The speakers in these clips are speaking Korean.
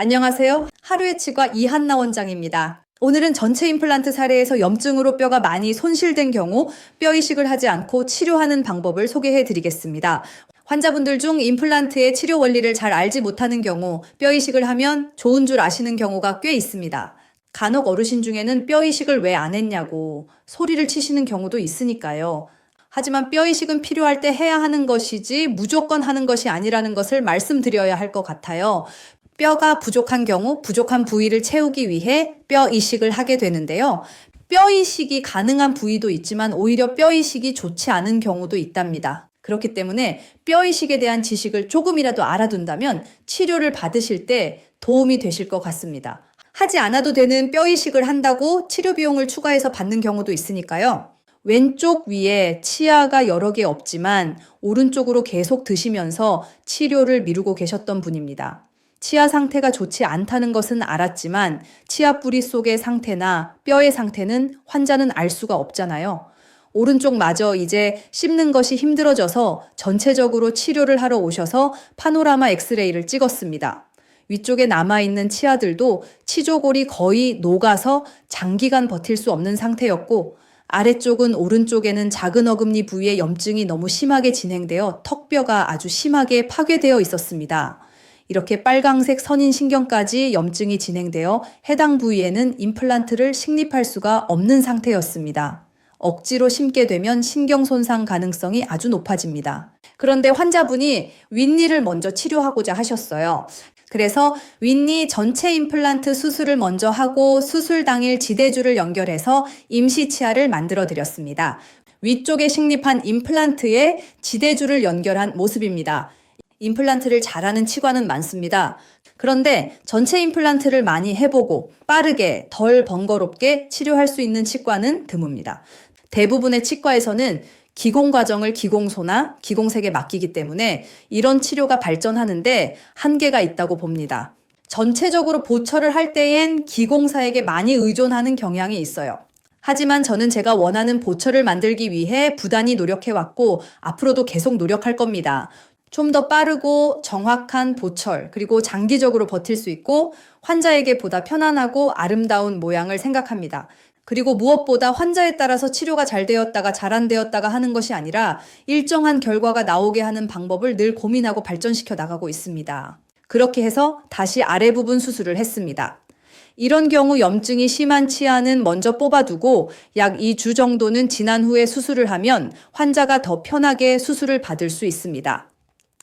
안녕하세요. 하루의 치과 이한나 원장입니다. 오늘은 전체 임플란트 사례에서 염증으로 뼈가 많이 손실된 경우 뼈 이식을 하지 않고 치료하는 방법을 소개해 드리겠습니다. 환자분들 중 임플란트의 치료 원리를 잘 알지 못하는 경우 뼈 이식을 하면 좋은 줄 아시는 경우가 꽤 있습니다. 간혹 어르신 중에는 뼈 이식을 왜 안 했냐고 소리를 치시는 경우도 있으니까요. 하지만 뼈 이식은 필요할 때 해야 하는 것이지 무조건 하는 것이 아니라는 것을 말씀드려야 할 것 같아요. 뼈가 부족한 경우 부족한 부위를 채우기 위해 뼈 이식을 하게 되는데요. 뼈 이식이 가능한 부위도 있지만 오히려 뼈 이식이 좋지 않은 경우도 있답니다. 그렇기 때문에 뼈 이식에 대한 지식을 조금이라도 알아둔다면 치료를 받으실 때 도움이 되실 것 같습니다. 하지 않아도 되는 뼈 이식을 한다고 치료 비용을 추가해서 받는 경우도 있으니까요. 왼쪽 위에 치아가 여러 개 없지만 오른쪽으로 계속 드시면서 치료를 미루고 계셨던 분입니다. 치아 상태가 좋지 않다는 것은 알았지만 치아 뿌리 속의 상태나 뼈의 상태는 환자는 알 수가 없잖아요. 오른쪽마저 이제 씹는 것이 힘들어져서 전체적으로 치료를 하러 오셔서 파노라마 엑스레이를 찍었습니다. 위쪽에 남아있는 치아들도 치조골이 거의 녹아서 장기간 버틸 수 없는 상태였고 아래쪽은 오른쪽에는 작은 어금니 부위에 염증이 너무 심하게 진행되어 턱뼈가 아주 심하게 파괴되어 있었습니다. 이렇게 빨강색 선인신경까지 염증이 진행되어 해당 부위에는 임플란트를 식립할 수가 없는 상태였습니다. 억지로 심게 되면 신경 손상 가능성이 아주 높아집니다. 그런데 환자분이 윗니를 먼저 치료하고자 하셨어요. 그래서 윗니 전체 임플란트 수술을 먼저 하고 수술 당일 지대줄을 연결해서 임시 치아를 만들어 드렸습니다. 위쪽에 식립한 임플란트에 지대줄을 연결한 모습입니다. 임플란트를 잘하는 치과는 많습니다. 그런데 전체 임플란트를 많이 해보고 빠르게 덜 번거롭게 치료할 수 있는 치과는 드뭅니다. 대부분의 치과에서는 기공 과정을 기공소나 기공색에 맡기기 때문에 이런 치료가 발전하는데 한계가 있다고 봅니다. 전체적으로 보철을 할 때엔 기공사에게 많이 의존하는 경향이 있어요. 하지만 저는 제가 원하는 보철을 만들기 위해 부단히 노력해왔고 앞으로도 계속 노력할 겁니다. 좀 더 빠르고 정확한 보철, 그리고 장기적으로 버틸 수 있고 환자에게 보다 편안하고 아름다운 모양을 생각합니다. 그리고 무엇보다 환자에 따라서 치료가 잘 되었다가 잘 안 되었다가 하는 것이 아니라 일정한 결과가 나오게 하는 방법을 늘 고민하고 발전시켜 나가고 있습니다. 그렇게 해서 다시 아래 부분 수술을 했습니다. 이런 경우 염증이 심한 치아는 먼저 뽑아두고 약 2주 정도는 지난 후에 수술을 하면 환자가 더 편하게 수술을 받을 수 있습니다.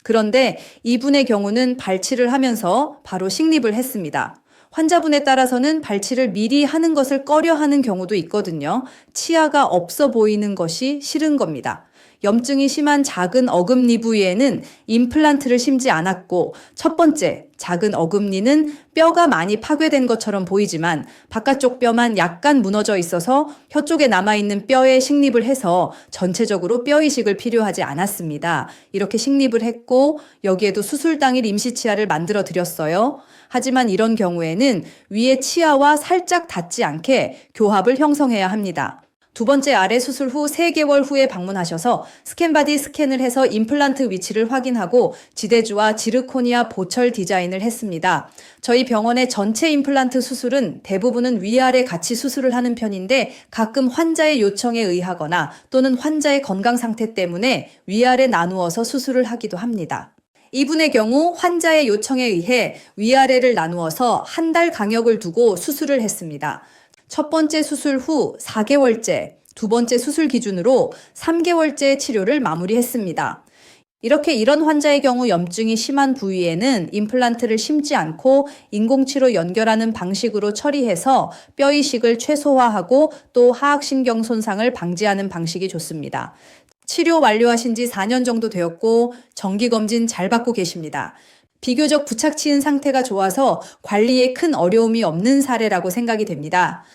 그런데 이분의 경우는 발치를 하면서 바로 식립을 했습니다. 환자분에 따라서는 발치를 미리 하는 것을 꺼려하는 경우도 있거든요. 치아가 없어 보이는 것이 싫은 겁니다. 염증이 심한 작은 어금니 부위에는 임플란트를 심지 않았고 첫 번째, 작은 어금니는 뼈가 많이 파괴된 것처럼 보이지만 바깥쪽 뼈만 약간 무너져 있어서 혀 쪽에 남아있는 뼈에 식립을 해서 전체적으로 뼈 이식을 필요하지 않았습니다. 이렇게 식립을 했고 여기에도 수술 당일 임시치아를 만들어 드렸어요. 하지만 이런 경우에는 위에 치아와 살짝 닿지 않게 교합을 형성해야 합니다. 두 번째 아래 수술 후 3개월 후에 방문하셔서 스캔바디 스캔을 해서 임플란트 위치를 확인하고 지대주와 지르코니아 보철 디자인을 했습니다. 저희 병원의 전체 임플란트 수술은 대부분은 위아래 같이 수술을 하는 편인데 가끔 환자의 요청에 의하거나 또는 환자의 건강 상태 때문에 위아래 나누어서 수술을 하기도 합니다. 이분의 경우 환자의 요청에 의해 위아래를 나누어서 한 달 간격을 두고 수술을 했습니다. 첫 번째 수술 후 4개월째, 두 번째 수술 기준으로 3개월째 치료를 마무리했습니다. 이렇게 이런 환자의 경우 염증이 심한 부위에는 임플란트를 심지 않고 인공치로 연결하는 방식으로 처리해서 뼈 이식을 최소화하고 또 하악신경 손상을 방지하는 방식이 좋습니다. 치료 완료하신 지 4년 정도 되었고 정기검진 잘 받고 계십니다. 비교적 부착치은 상태가 좋아서 관리에 큰 어려움이 없는 사례라고 생각이 됩니다.